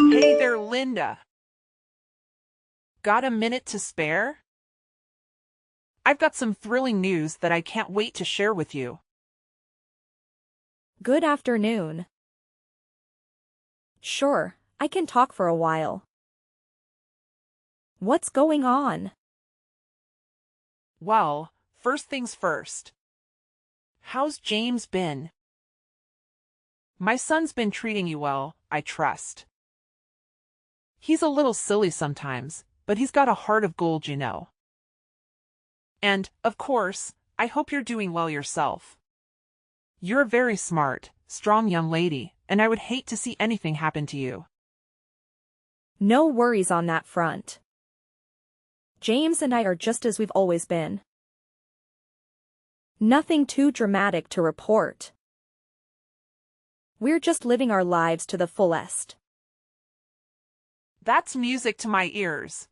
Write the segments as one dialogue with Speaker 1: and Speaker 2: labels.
Speaker 1: Hey there, Linda. Got a minute to spare? I've got some thrilling news that I can't wait to share with you.
Speaker 2: Good afternoon. Sure, I can talk for a while. What's going on?
Speaker 1: Well, first things first. How's James been? My son's been treating you well, I trust. He's a little silly sometimes, but he's got a heart of gold, you know. And, of course, I hope you're doing well yourself. You're a very smart, strong young lady, and I would hate to see anything happen to you.
Speaker 2: No worries on that front. James and I are just as we've always been. Nothing too dramatic to report. We're just living our lives to the fullest.
Speaker 1: That's music to my ears.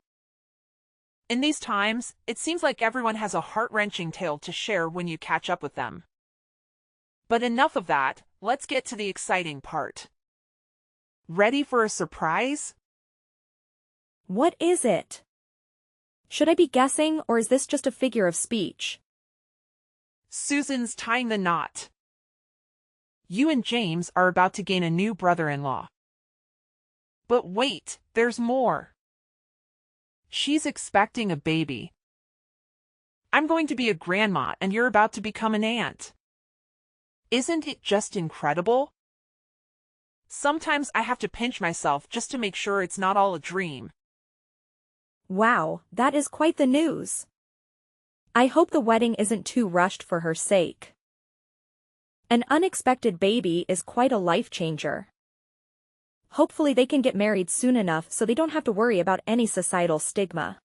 Speaker 1: In these times, it seems like everyone has a heart-wrenching tale to share when you catch up with them. But enough of that, let's get to the exciting part. Ready for a surprise?
Speaker 2: What is it? Should I be guessing, or is this just a figure of speech?
Speaker 1: Susan's tying the knot. You and James are about to gain a new brother-in-law. But wait, there's more. She's expecting a baby. I'm going to be a grandma and you're about to become an aunt. Isn't it just incredible? Sometimes I have to pinch myself just to make sure it's not all a dream.
Speaker 2: Wow, that is quite the news. I hope the wedding isn't too rushed for her sake. An unexpected baby is quite a life changer. Hopefully they can get married soon enough so they don't have to worry about any societal stigma.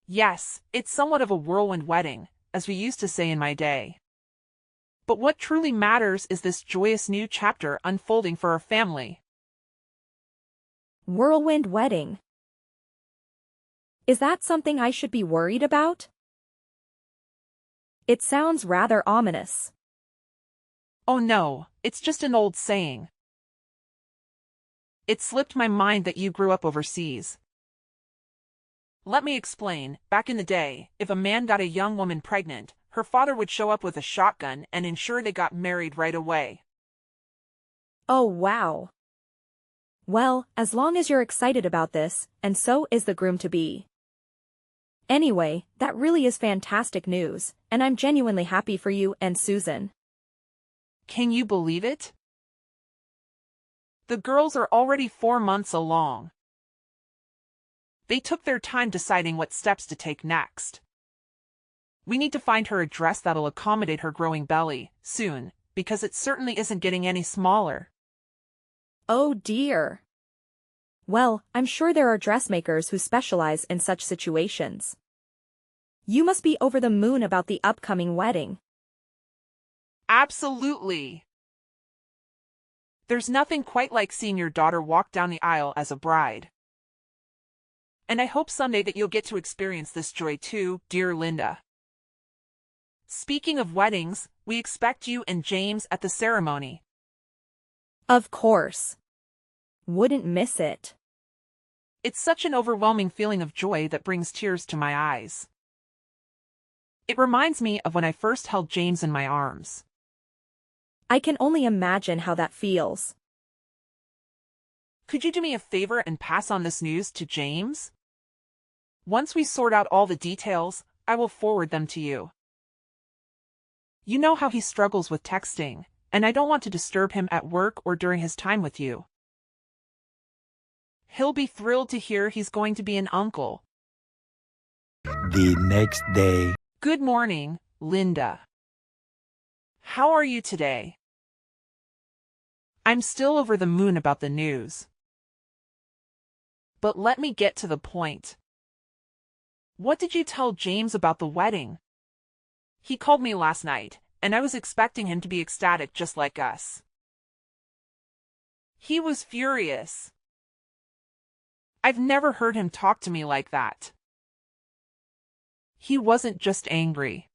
Speaker 1: Yes, it's somewhat of a whirlwind wedding, as we used to say in my day. But what truly matters is this joyous new chapter unfolding for our family.
Speaker 2: Whirlwind wedding. Is that something I should be worried about? It sounds rather ominous.
Speaker 1: Oh no, it's just an old saying. It slipped my mind that you grew up overseas. Let me explain. Back in the day, if a man got a young woman pregnant, her father would show up with a shotgun and ensure they got married right away.
Speaker 2: Oh wow. Well, as long as you're excited about this, and so is the groom-to-be. Anyway, that really is fantastic news, and I'm genuinely happy for you and Susan.
Speaker 1: Can you believe it? The girls are already 4 months along. They took their time deciding what steps to take next. We need to find her a dress that'll accommodate her growing belly, soon, because it certainly isn't getting any smaller.
Speaker 2: Oh dear. Well, I'm sure there are dressmakers who specialize in such situations. You must be over the moon about the upcoming wedding.
Speaker 1: Absolutely. There's nothing quite like seeing your daughter walk down the aisle as a bride. And I hope someday that you'll get to experience this joy too, dear Linda. Speaking of weddings, we expect you and James at the ceremony.
Speaker 2: Of course. Wouldn't miss it.
Speaker 1: It's such an overwhelming feeling of joy that brings tears to my eyes. It reminds me of when I first held James in my arms.
Speaker 2: I can only imagine how that feels.
Speaker 1: Could you do me a favor and pass on this news to James? Once we sort out all the details, I will forward them to you. You know how he struggles with texting, and I don't want to disturb him at work or during his time with you. He'll be thrilled to hear he's going to be an uncle.
Speaker 3: The next day.
Speaker 1: Good morning, Linda. How are you today? I'm still over the moon about the news. But let me get to the point. What did you tell James about the wedding? He called me last night, and I was expecting him to be ecstatic just like us. He was furious. I've never heard him talk to me like that. He wasn't just angry.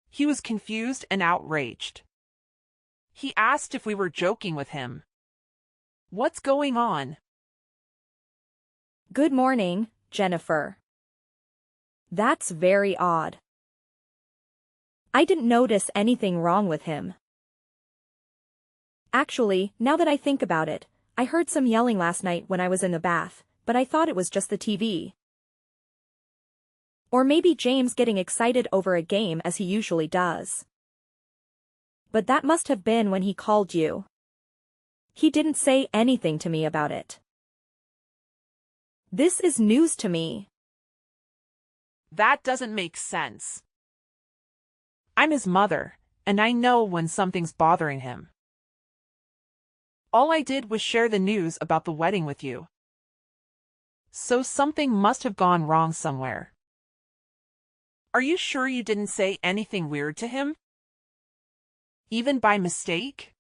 Speaker 1: He was confused and outraged. He asked if we were joking with him. What's going on?
Speaker 2: Good morning, Jennifer. That's very odd. I didn't notice anything wrong with him. Actually, now that I think about it, I heard some yelling last night when I was in the bath, but I thought it was just the TV. Or maybe James getting excited over a game as he usually does. But that must have been when he called you. He didn't say anything to me about it. This is news to me.
Speaker 1: That doesn't make sense. I'm his mother, and I know when something's bothering him. All I did was share the news about the wedding with you. So something must have gone wrong somewhere. Are you sure you didn't say anything weird to him? Even by mistake?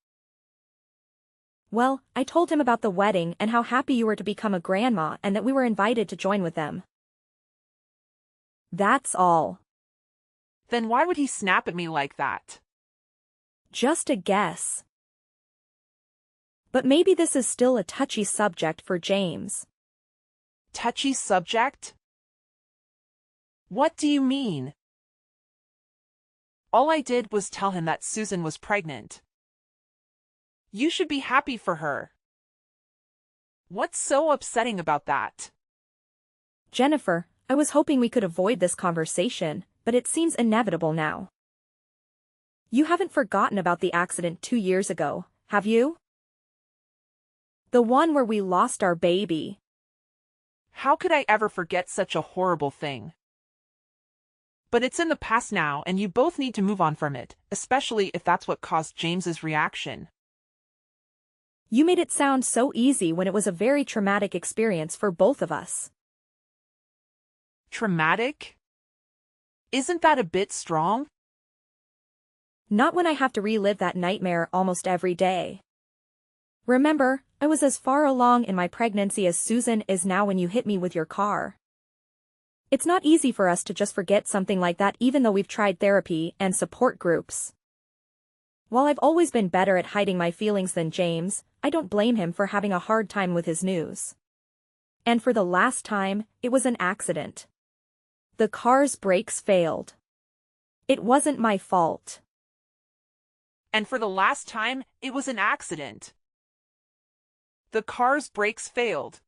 Speaker 2: Well, I told him about the wedding and how happy you were to become a grandma and that we were invited to join with them. That's all.
Speaker 1: Then why would he snap at me like that?
Speaker 2: Just a guess. But maybe this is still a touchy subject for James.
Speaker 1: Touchy subject? What do you mean? All I did was tell him that Susan was pregnant. You should be happy for her. What's so upsetting about that?
Speaker 2: Jennifer, I was hoping we could avoid this conversation, but it seems inevitable now. You haven't forgotten about the accident 2 years ago, have you? The one where we lost our baby.
Speaker 1: How could I ever forget such a horrible thing? But it's in the past now, and you both need to move on from it, especially if that's what caused James's reaction.
Speaker 2: You made it sound so easy when it was a very traumatic experience for both of us.
Speaker 1: Traumatic? Isn't that a bit strong?
Speaker 2: Not when I have to relive that nightmare almost every day. Remember, I was as far along in my pregnancy as Susan is now when you hit me with your car. It's not easy for us to just forget something like that even though we've tried therapy and support groups. While I've always been better at hiding my feelings than James, I don't blame him for having a hard time with his news. And for the last time, it was an accident. The car's brakes failed. It wasn't my fault.
Speaker 1: And for the last time, it was an accident. The car's brakes failed.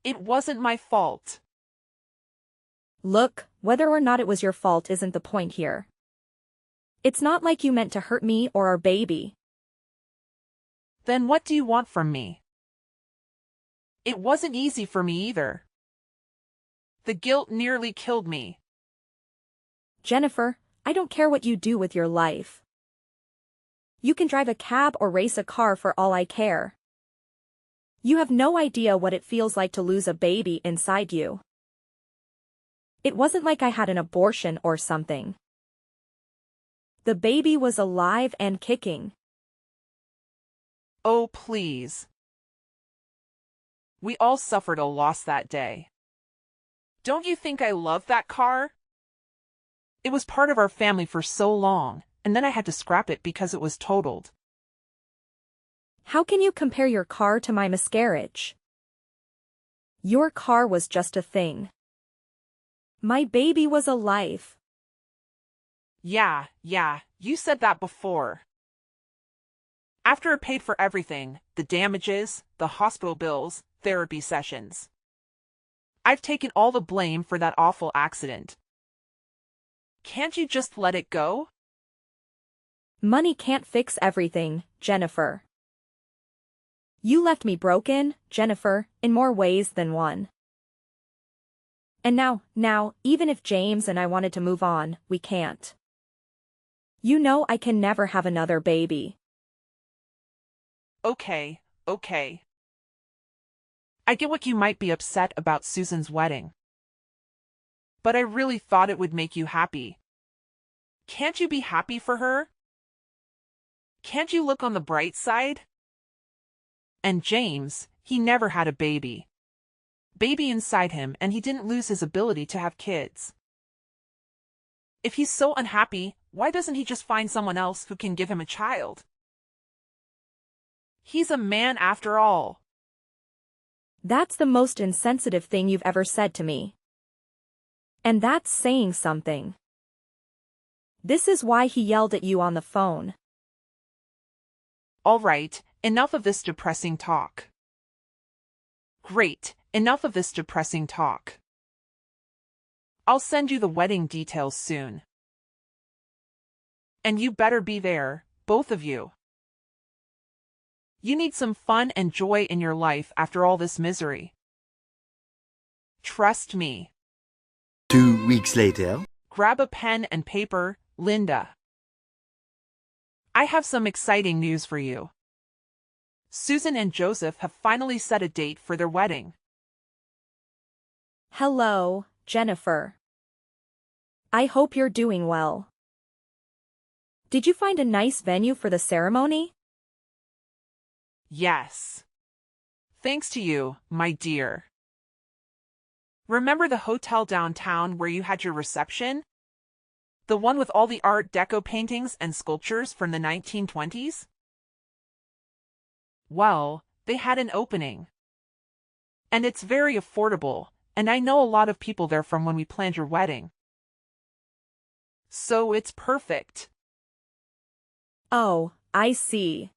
Speaker 1: It wasn't my fault.
Speaker 2: Look, whether or not it was your fault isn't the point here. It's not like you meant to hurt me or our baby.
Speaker 1: Then what do you want from me? It wasn't easy for me either. The guilt nearly killed me.
Speaker 2: Jennifer, I don't care what you do with your life. You can drive a cab or race a car for all I care. You have no idea what it feels like to lose a baby inside you. It wasn't like I had an abortion or something. The baby was alive and kicking.
Speaker 1: Oh, please. We all suffered a loss that day. Don't you think I love that car? It was part of our family for so long, and then I had to scrap it because it was totaled.
Speaker 2: How can you compare your car to my miscarriage? Your car was just a thing. My baby was a life.
Speaker 1: Yeah, you said that before. After it paid for everything, the damages, the hospital bills, therapy sessions. I've taken all the blame for that awful accident. Can't you just let it go?
Speaker 2: Money can't fix everything, Jennifer. You left me broken, Jennifer, in more ways than one. And now, even if James and I wanted to move on, we can't. You know I can never have another baby.
Speaker 1: Okay. I get what you might be upset about Susan's wedding. But I really thought it would make you happy. Can't you be happy for her? Can't you look on the bright side? And James, he never had a baby. Baby inside him, and he didn't lose his ability to have kids. If he's so unhappy, why doesn't he just find someone else who can give him a child? He's a man after all.
Speaker 2: That's the most insensitive thing you've ever said to me. And that's saying something. This is why he yelled at you on the phone.
Speaker 1: All right, enough of this depressing talk. Great, enough of this depressing talk. I'll send you the wedding details soon. And you better be there, both of you. You need some fun and joy in your life after all this misery. Trust me.
Speaker 3: 2 weeks later.
Speaker 1: Grab a pen and paper, Linda. I have some exciting news for you. Susan and Joseph have finally set a date for their wedding.
Speaker 2: Hello, Jennifer. I hope you're doing well. Did you find a nice venue for the ceremony?
Speaker 1: Yes. Thanks to you, my dear. Remember the hotel downtown where you had your reception? The one with all the Art Deco paintings and sculptures from the 1920s? Well, they had an opening. And it's very affordable, and I know a lot of people there from when we planned your wedding. So it's perfect.
Speaker 2: Oh, I see.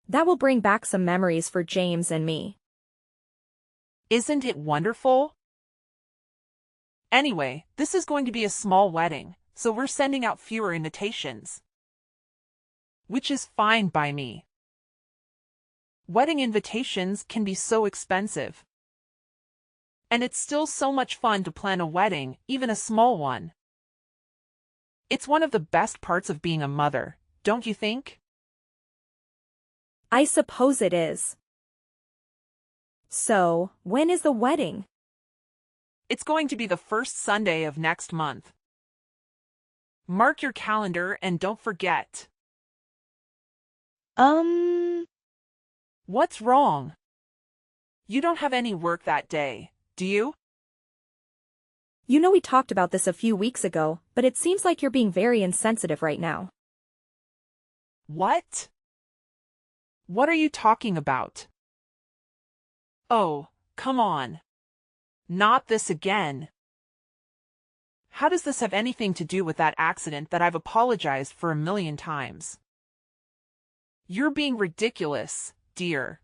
Speaker 2: That will bring back some memories for James and me.
Speaker 1: Isn't it wonderful? Anyway, this is going to be a small wedding, so we're sending out fewer invitations. Which is fine by me. Wedding invitations can be so expensive. And it's still so much fun to plan a wedding, even a small one. It's one of the best parts of being a mother, don't you think?
Speaker 2: I suppose it is. So, when is the wedding?
Speaker 1: It's going to be the first Sunday of next month. Mark your calendar and don't forget. What's wrong? You don't have any work that day, do you?
Speaker 2: You know we talked about this a few weeks ago, but it seems like you're being very insensitive right now.
Speaker 1: What? What are you talking about? Oh, come on. Not this again. How does this have anything to do with that accident that I've apologized for a million times? You're being ridiculous, dear.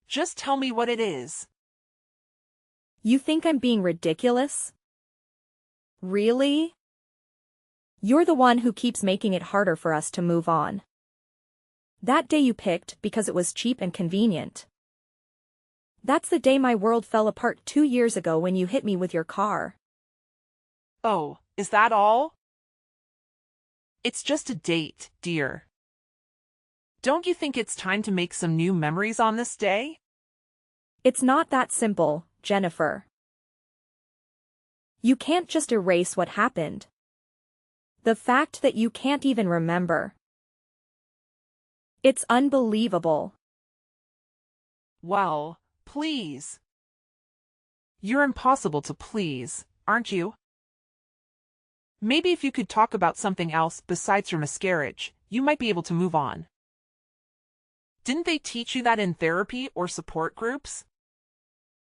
Speaker 1: Just tell me what it is.
Speaker 2: You think I'm being ridiculous? Really? You're the one who keeps making it harder for us to move on. That day you picked because it was cheap and convenient. That's the day my world fell apart 2 years ago when you hit me with your car.
Speaker 1: Oh, is that all? It's just a date, dear. Don't you think it's time to make some new memories on this day?
Speaker 2: It's not that simple, Jennifer. You can't just erase what happened. The fact that you can't even remember. It's unbelievable.
Speaker 1: Well, please. You're impossible to please, aren't you? Maybe if you could talk about something else besides your miscarriage, you might be able to move on. Didn't they teach you that in therapy or support groups?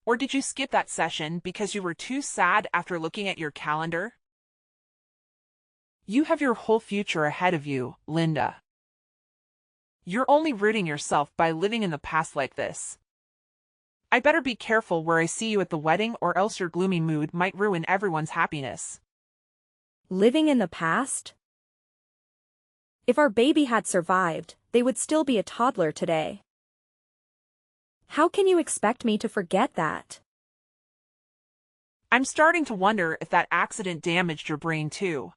Speaker 1: Or did you skip that session because you were too sad after looking at your calendar? You have your whole future ahead of you, Linda. You're only rooting yourself by living in the past like this. I better be careful where I see you at the wedding or else your gloomy mood might ruin everyone's happiness.
Speaker 2: Living in the past? If our baby had survived, they would still be a toddler today. How can you expect me to forget that?
Speaker 1: I'm starting to wonder if that accident damaged your brain too.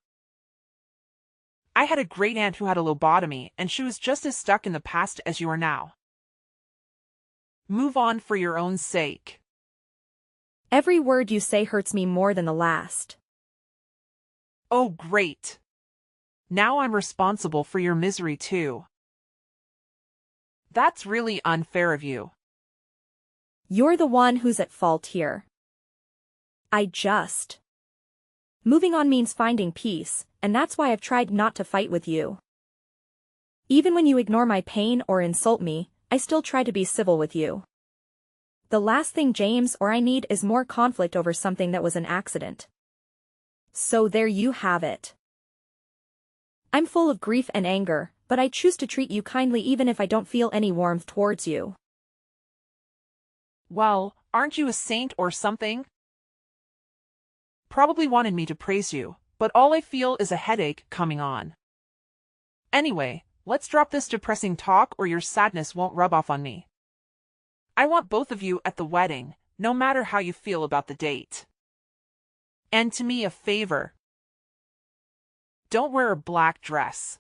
Speaker 1: I had a great aunt who had a lobotomy, and she was just as stuck in the past as you are now. Move on for your own sake.
Speaker 2: Every word you say hurts me more than the last.
Speaker 1: Oh, great. Now I'm responsible for your misery too. That's really unfair of you.
Speaker 2: You're the one who's at fault here. Moving on means finding peace, and that's why I've tried not to fight with you. Even when you ignore my pain or insult me, I still try to be civil with you. The last thing James or I need is more conflict over something that was an accident. So there you have it. I'm full of grief and anger, but I choose to treat you kindly even if I don't feel any warmth towards you.
Speaker 1: Well, aren't you a saint or something? Probably wanted me to praise you, but all I feel is a headache coming on. Anyway, let's drop this depressing talk or your sadness won't rub off on me. I want both of you at the wedding, no matter how you feel about the date. And to me a favor. Don't wear a black dress.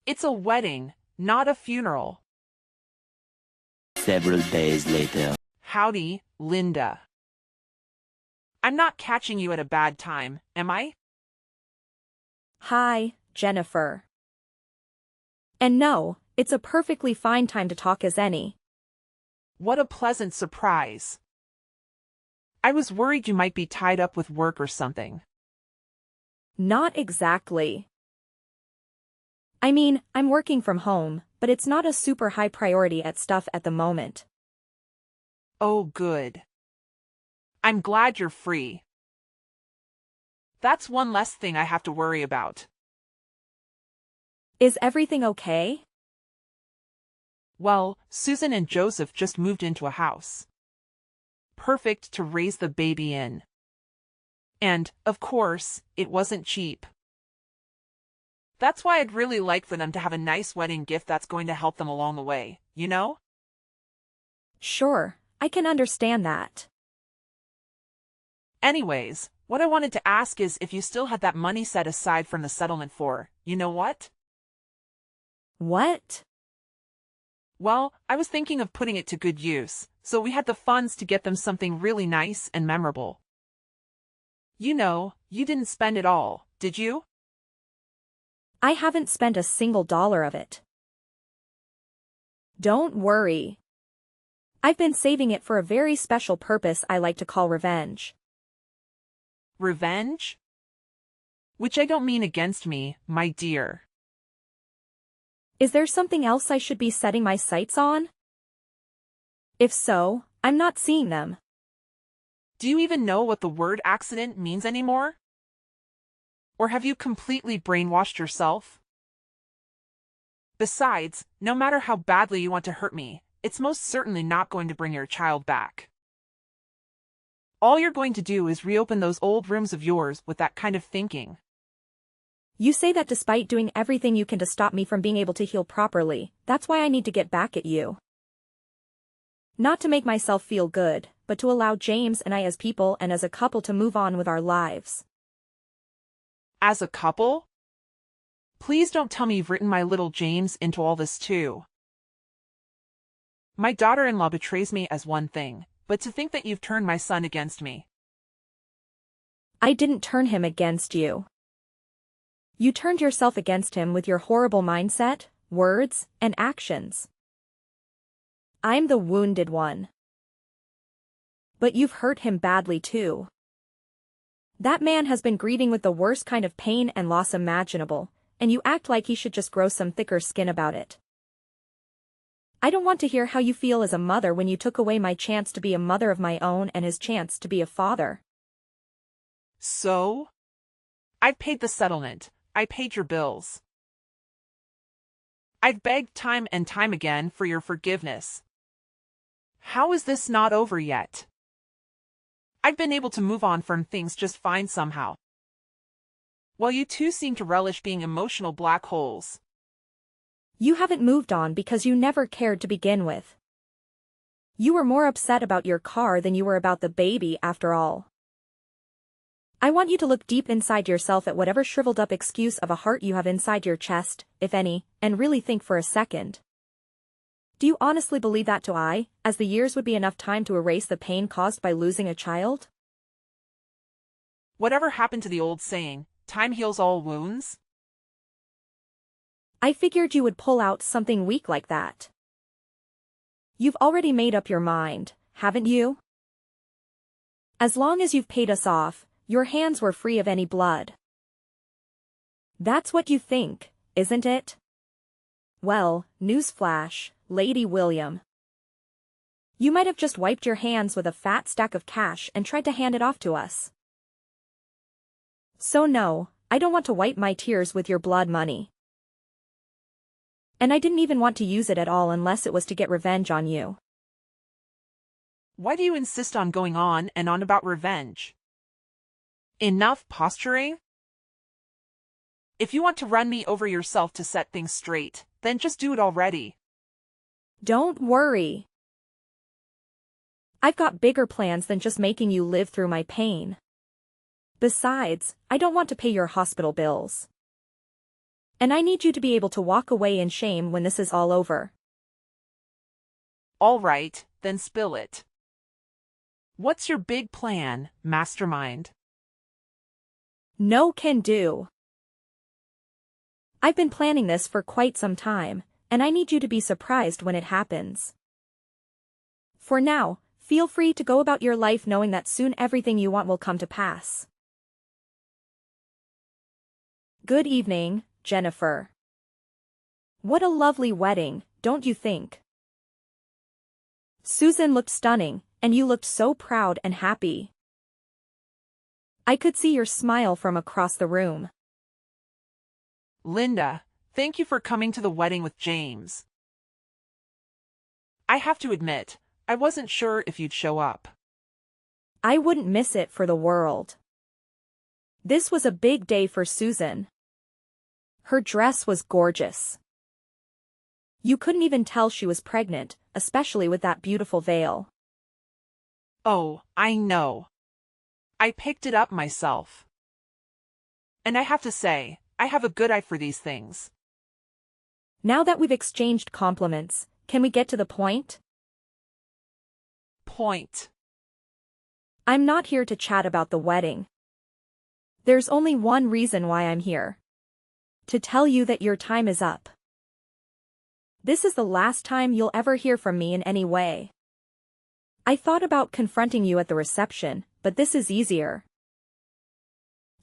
Speaker 1: It's a wedding, not a funeral.
Speaker 3: Several days later.
Speaker 1: Howdy, Linda. I'm not catching you at a bad time, am I?
Speaker 2: Hi, Jennifer. And no, it's a perfectly fine time to talk as any.
Speaker 1: What a pleasant surprise. I was worried you might be tied up with work or something.
Speaker 2: Not exactly. I mean, I'm working from home, but it's not a super high priority at stuff at the moment.
Speaker 1: Oh, good. I'm glad you're free. That's one less thing I have to worry about.
Speaker 2: Is everything okay?
Speaker 1: Well, Susan and Joseph just moved into a house. Perfect to raise the baby in. And, of course, it wasn't cheap. That's why I'd really like for them to have a nice wedding gift that's going to help them along the way, you know?
Speaker 2: Sure, I can understand that.
Speaker 1: Anyways, what I wanted to ask is if you still had that money set aside from the settlement for, you know what?
Speaker 2: What?
Speaker 1: Well, I was thinking of putting it to good use, so we had the funds to get them something really nice and memorable. You know, you didn't spend it all, did you?
Speaker 2: I haven't spent a single dollar of it. Don't worry. I've been saving it for a very special purpose I like to call revenge.
Speaker 1: Revenge? Which I don't mean against me, my dear.
Speaker 2: Is there something else I should be setting my sights on? If so, I'm not seeing them.
Speaker 1: Do you even know what the word accident means anymore? Or have you completely brainwashed yourself? Besides, no matter how badly you want to hurt me, it's most certainly not going to bring your child back. All you're going to do is reopen those old rooms of yours with that kind of thinking.
Speaker 2: You say that despite doing everything you can to stop me from being able to heal properly, that's why I need to get back at you. Not to make myself feel good, but to allow James and I as people and as a couple to move on with our lives.
Speaker 1: As a couple? Please don't tell me you've written my little James into all this too. My daughter-in-law betrays me as one thing, but to think that you've turned my son against me.
Speaker 2: I didn't turn him against you. You turned yourself against him with your horrible mindset, words, and actions. I'm the wounded one. But you've hurt him badly too. That man has been grieving with the worst kind of pain and loss imaginable, and you act like he should just grow some thicker skin about it. I don't want to hear how you feel as a mother when you took away my chance to be a mother of my own and his chance to be a father.
Speaker 1: So? I've paid the settlement. I paid your bills. I've begged time and time again for your forgiveness. How is this not over yet? I've been able to move on from things just fine somehow. While you two seem to relish being emotional black holes.
Speaker 2: You haven't moved on because you never cared to begin with. You were more upset about your car than you were about the baby after all. I want you to look deep inside yourself at whatever shriveled up excuse of a heart you have inside your chest, if any, and really think for a second. Do you honestly believe that as the years would be enough time to erase the pain caused by losing a child?
Speaker 1: Whatever happened to the old saying, time heals all wounds?
Speaker 2: I figured you would pull out something weak like that. You've already made up your mind, haven't you? As long as you've paid us off, your hands were free of any blood. That's what you think, isn't it? Well, newsflash, Lady William. You might have just wiped your hands with a fat stack of cash and tried to hand it off to us. So no, I don't want to wipe my tears with your blood money. And I didn't even want to use it at all unless it was to get revenge on you.
Speaker 1: Why do you insist on going on and on about revenge? Enough posturing? If you want to run me over yourself to set things straight, then just do it already.
Speaker 2: Don't worry. I've got bigger plans than just making you live through my pain. Besides, I don't want to pay your hospital bills. And I need you to be able to walk away in shame when this is all over.
Speaker 1: All right, then spill it. What's your big plan, mastermind?
Speaker 2: No can do. I've been planning this for quite some time, and I need you to be surprised when it happens. For now, feel free to go about your life knowing that soon everything you want will come to pass. Good evening, Jennifer. What a lovely wedding, don't you think? Susan looked stunning, and you looked so proud and happy. I could see your smile from across the room.
Speaker 1: Linda, thank you for coming to the wedding with James. I have to admit, I wasn't sure if you'd show up.
Speaker 2: I wouldn't miss it for the world. This was a big day for Susan. Her dress was gorgeous. You couldn't even tell she was pregnant, especially with that beautiful veil.
Speaker 1: Oh, I know. I picked it up myself. And I have to say, I have a good eye for these things.
Speaker 2: Now that we've exchanged compliments, can we get to the point?
Speaker 1: Point.
Speaker 2: I'm not here to chat about the wedding. There's only one reason why I'm here. To tell you that your time is up. This is the last time you'll ever hear from me in any way. I thought about confronting you at the reception, but this is easier.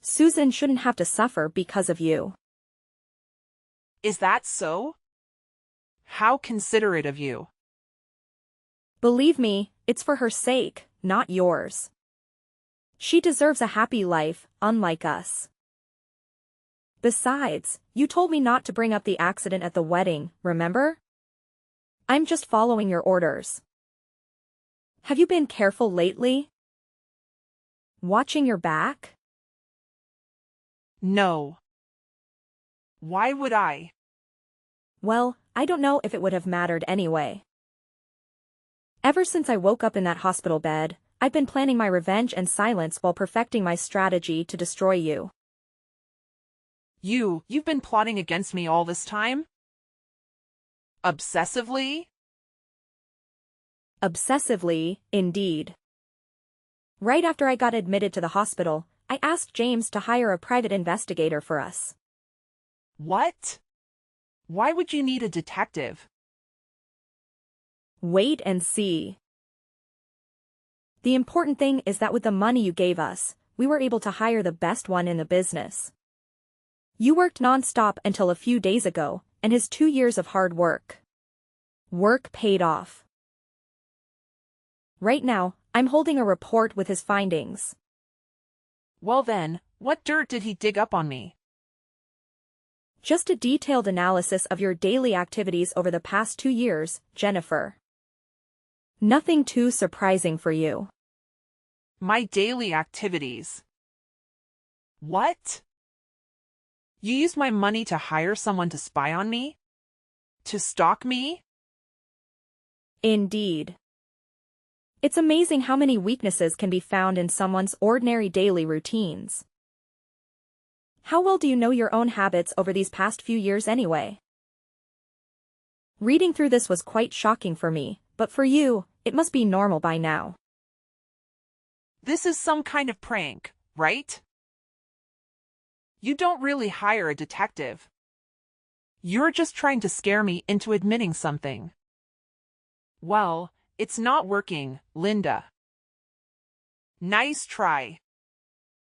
Speaker 2: Susan shouldn't have to suffer because of you.
Speaker 1: Is that so? How considerate of you.
Speaker 2: Believe me, it's for her sake, not yours. She deserves a happy life, unlike us. Besides, you told me not to bring up the accident at the wedding, remember? I'm just following your orders. Have you been careful lately? Watching your back?
Speaker 1: No. Why would I?
Speaker 2: Well, I don't know if it would have mattered anyway. Ever since I woke up in that hospital bed, I've been planning my revenge and silence while perfecting my strategy to destroy you.
Speaker 1: You've been plotting against me all this time? Obsessively?
Speaker 2: Obsessively, indeed. Right after I got admitted to the hospital, I asked James to hire a private investigator for us.
Speaker 1: What? Why would you need a detective?
Speaker 2: Wait and see. The important thing is that with the money you gave us, we were able to hire the best one in the business. You worked non-stop until a few days ago, and his 2 years of hard work paid off. Right now, I'm holding a report with his findings.
Speaker 1: Well then, what dirt did he dig up on me?
Speaker 2: Just a detailed analysis of your daily activities over the past 2 years, Jennifer. Nothing too surprising for you.
Speaker 1: My daily activities. What? You used my money to hire someone to spy on me? To stalk me?
Speaker 2: Indeed. It's amazing how many weaknesses can be found in someone's ordinary daily routines. How well do you know your own habits over these past few years anyway? Reading through this was quite shocking for me, but for you, it must be normal by now.
Speaker 1: This is some kind of prank, right? You don't really hire a detective. You're just trying to scare me into admitting something. Well, it's not working, Linda. Nice try.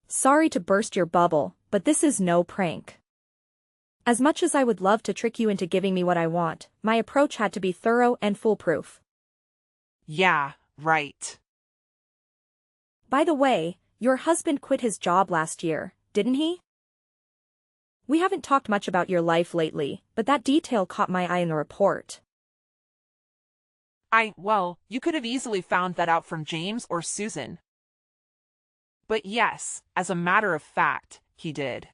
Speaker 2: Sorry to burst your bubble, but this is no prank. As much as I would love to trick you into giving me what I want, my approach had to be thorough and foolproof.
Speaker 1: Yeah, right.
Speaker 2: By the way, your husband quit his job last year, didn't he? We haven't talked much about your life lately, but that detail caught my eye in the report.
Speaker 1: Well, you could have easily found that out from James or Susan. But yes, as a matter of fact, he did.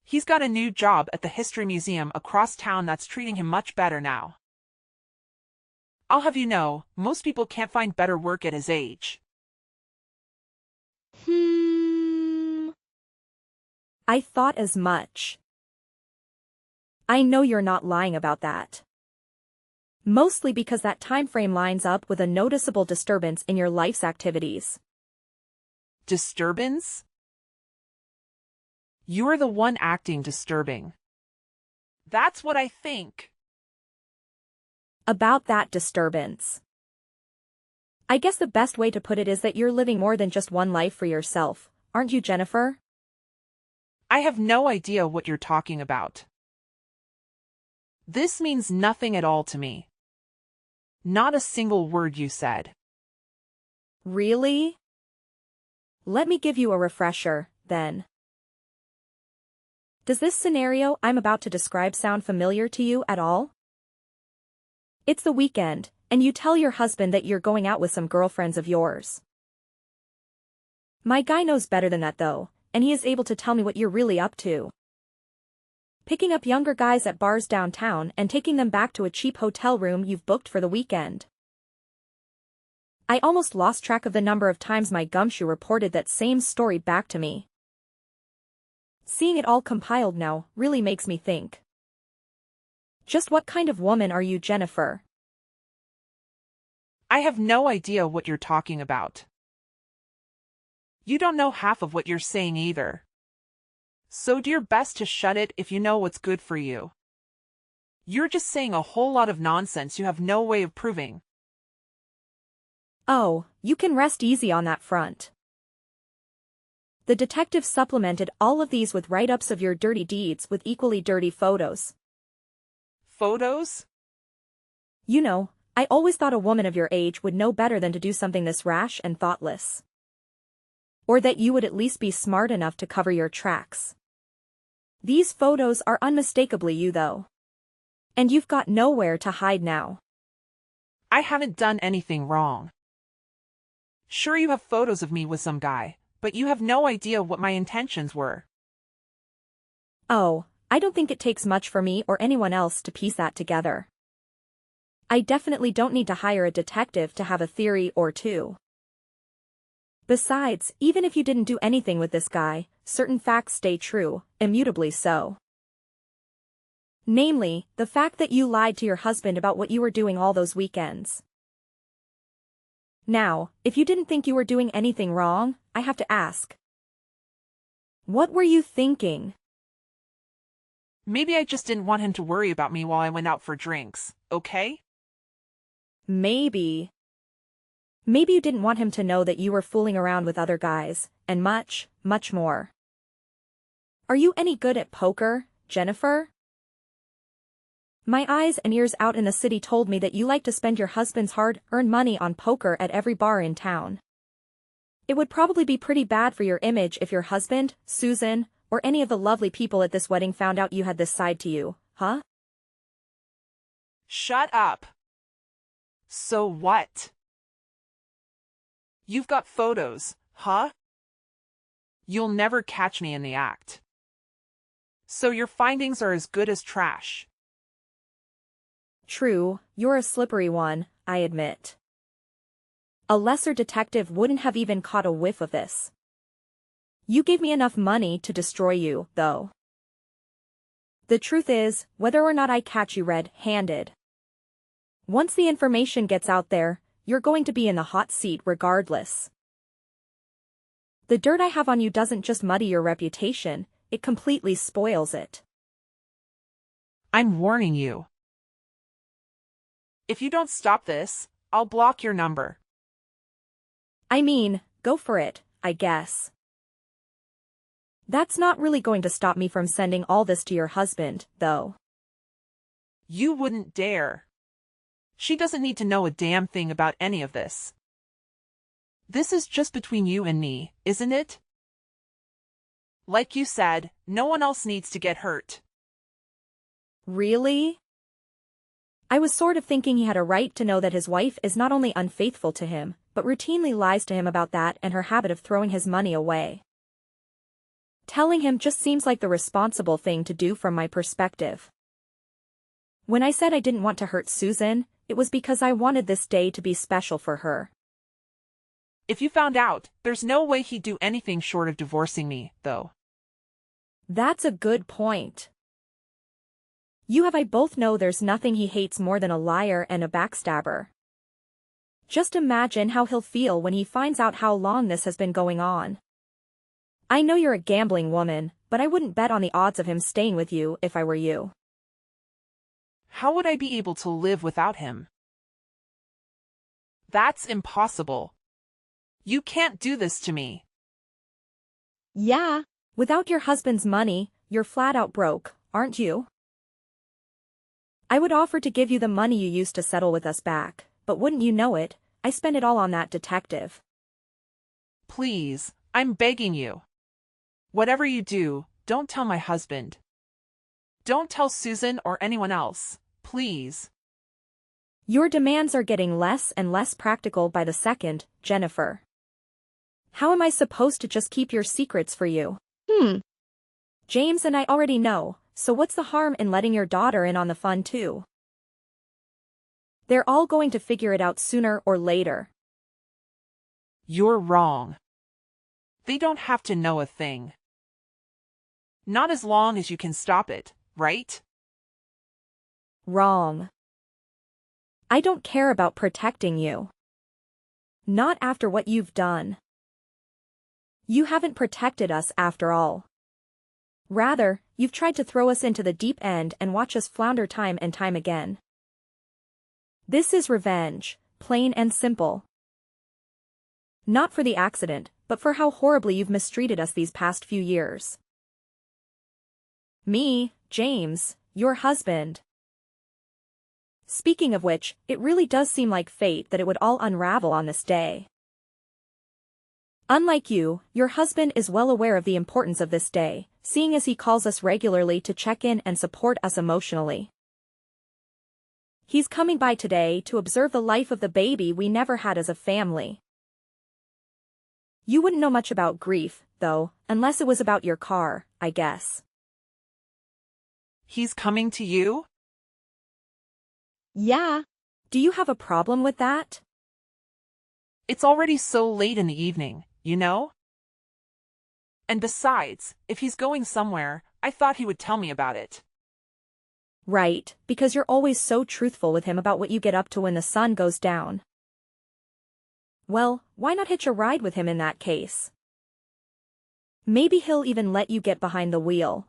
Speaker 1: He's got a new job at the History Museum across town that's treating him much better now. I'll have you know, most people can't find better work at his age.
Speaker 2: I thought as much. I know you're not lying about that. Mostly because that time frame lines up with a noticeable disturbance in your life's activities.
Speaker 1: Disturbance? You're the one acting disturbing. That's what I think.
Speaker 2: About that disturbance. I guess the best way to put it is that you're living more than just one life for yourself, aren't you, Jennifer?
Speaker 1: I have no idea what you're talking about. This means nothing at all to me. Not a single word you said.
Speaker 2: Really? Let me give you a refresher, then. Does this scenario I'm about to describe sound familiar to you at all? It's the weekend, and you tell your husband that you're going out with some girlfriends of yours. My guy knows better than that though, and he is able to tell me what you're really up to. Picking up younger guys at bars downtown and taking them back to a cheap hotel room you've booked for the weekend. I almost lost track of the number of times my gumshoe reported that same story back to me. Seeing it all compiled now really makes me think. Just what kind of woman are you, Jennifer?
Speaker 1: I have no idea what you're talking about. You don't know half of what you're saying either. So do your best to shut it if you know what's good for you. You're just saying a whole lot of nonsense you have no way of proving.
Speaker 2: Oh, you can rest easy on that front. The detective supplemented all of these with write-ups of your dirty deeds with equally dirty photos.
Speaker 1: Photos?
Speaker 2: You know, I always thought a woman of your age would know better than to do something this rash and thoughtless. Or that you would at least be smart enough to cover your tracks. These photos are unmistakably you though. And you've got nowhere to hide now.
Speaker 1: I haven't done anything wrong. Sure, you have photos of me with some guy, but you have no idea what my intentions were.
Speaker 2: Oh, I don't think it takes much for me or anyone else to piece that together. I definitely don't need to hire a detective to have a theory or two. Besides, even if you didn't do anything with this guy, certain facts stay true, immutably so. Namely, the fact that you lied to your husband about what you were doing all those weekends. Now, if you didn't think you were doing anything wrong, I have to ask. What were you thinking?
Speaker 1: Maybe I just didn't want him to worry about me while I went out for drinks, okay?
Speaker 2: Maybe. Maybe you didn't want him to know that you were fooling around with other guys, and much, much more. Are you any good at poker, Jennifer? My eyes and ears out in the city told me that you like to spend your husband's hard-earned money on poker at every bar in town. It would probably be pretty bad for your image if your husband, Susan, or any of the lovely people at this wedding found out you had this side to you, huh?
Speaker 1: Shut up. So what? You've got photos, huh? You'll never catch me in the act. So your findings are as good as trash.
Speaker 2: True, you're a slippery one, I admit. A lesser detective wouldn't have even caught a whiff of this. You gave me enough money to destroy you, though. The truth is, whether or not I catch you red-handed, once the information gets out there, you're going to be in the hot seat regardless. The dirt I have on you doesn't just muddy your reputation, it completely spoils it.
Speaker 1: I'm warning you. If you don't stop this, I'll block your number.
Speaker 2: I mean, go for it, I guess. That's not really going to stop me from sending all this to your husband, though.
Speaker 1: You wouldn't dare. She doesn't need to know a damn thing about any of this. This is just between you and me, isn't it? Like you said, no one else needs to get hurt.
Speaker 2: Really? I was sort of thinking he had a right to know that his wife is not only unfaithful to him, but routinely lies to him about that and her habit of throwing his money away. Telling him just seems like the responsible thing to do from my perspective. When I said I didn't want to hurt Susan, it was because I wanted this day to be special for her.
Speaker 1: If you found out, there's no way he'd do anything short of divorcing me, though.
Speaker 2: That's a good point. You and I both know there's nothing he hates more than a liar and a backstabber. Just imagine how he'll feel when he finds out how long this has been going on. I know you're a gambling woman, but I wouldn't bet on the odds of him staying with you if I were you.
Speaker 1: How would I be able to live without him? That's impossible. You can't do this to me.
Speaker 2: Yeah. Without your husband's money, you're flat out broke, aren't you? I would offer to give you the money you used to settle with us back, but wouldn't you know it, I spent it all on that detective.
Speaker 1: Please, I'm begging you. Whatever you do, don't tell my husband. Don't tell Susan or anyone else, please.
Speaker 2: Your demands are getting less and less practical by the second, Jennifer. How am I supposed to just keep your secrets for you? James and I already know, so what's the harm in letting your daughter in on the fun too? They're all going to figure it out sooner or later.
Speaker 1: You're wrong. They don't have to know a thing. Not as long as you can stop it, right?
Speaker 2: Wrong. I don't care about protecting you. Not after what you've done. You haven't protected us after all. Rather, you've tried to throw us into the deep end and watch us flounder time and time again. This is revenge, plain and simple. Not for the accident, but for how horribly you've mistreated us these past few years. Me, James, your husband. Speaking of which, it really does seem like fate that it would all unravel on this day. Unlike you, your husband is well aware of the importance of this day, seeing as he calls us regularly to check in and support us emotionally. He's coming by today to observe the life of the baby we never had as a family. You wouldn't know much about grief, though, unless it was about your car, I guess.
Speaker 1: He's coming to you?
Speaker 2: Yeah. Do you have a problem with that?
Speaker 1: It's already so late in the evening, you know? And besides, if he's going somewhere, I thought he would tell me about it.
Speaker 2: Right, because you're always so truthful with him about what you get up to when the sun goes down. Well, why not hitch a ride with him in that case? Maybe he'll even let you get behind the wheel.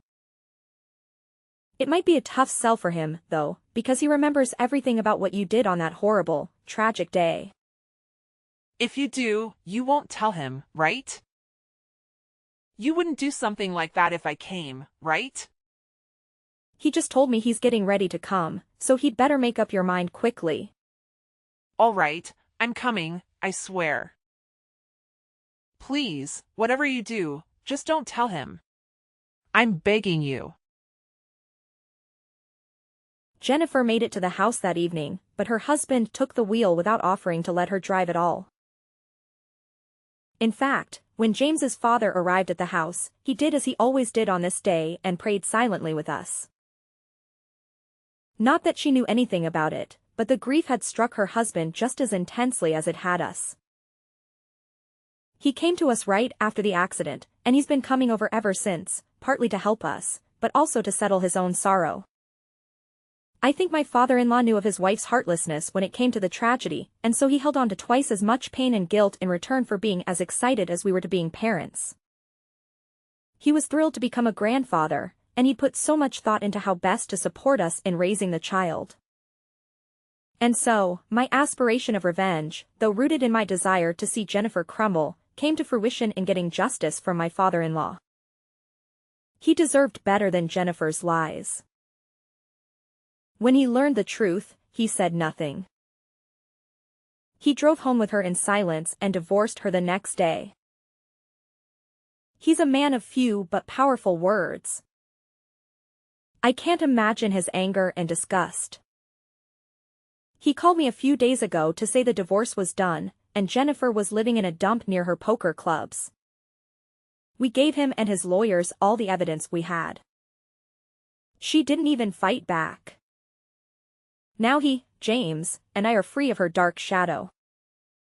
Speaker 2: It might be a tough sell for him, though, because he remembers everything about what you did on that horrible, tragic day.
Speaker 1: If you do, you won't tell him, right? You wouldn't do something like that if I came, right?
Speaker 2: He just told me he's getting ready to come, so he'd better make up your mind quickly.
Speaker 1: All right, I'm coming, I swear. Please, whatever you do, just don't tell him. I'm begging you.
Speaker 2: Jennifer made it to the house that evening, but her husband took the wheel without offering to let her drive at all. In fact, when James's father arrived at the house, he did as he always did on this day and prayed silently with us. Not that she knew anything about it, but the grief had struck her husband just as intensely as it had us. He came to us right after the accident, and he's been coming over ever since, partly to help us, but also to settle his own sorrow. I think my father-in-law knew of his wife's heartlessness when it came to the tragedy, and so he held on to twice as much pain and guilt in return for being as excited as we were to being parents. He was thrilled to become a grandfather, and he'd put so much thought into how best to support us in raising the child. And so, my aspiration of revenge, though rooted in my desire to see Jennifer crumble, came to fruition in getting justice from my father-in-law. He deserved better than Jennifer's lies. When he learned the truth, he said nothing. He drove home with her in silence and divorced her the next day. He's a man of few but powerful words. I can't imagine his anger and disgust. He called me a few days ago to say the divorce was done, and Jennifer was living in a dump near her poker clubs. We gave him and his lawyers all the evidence we had. She didn't even fight back. Now he, James, and I are free of her dark shadow.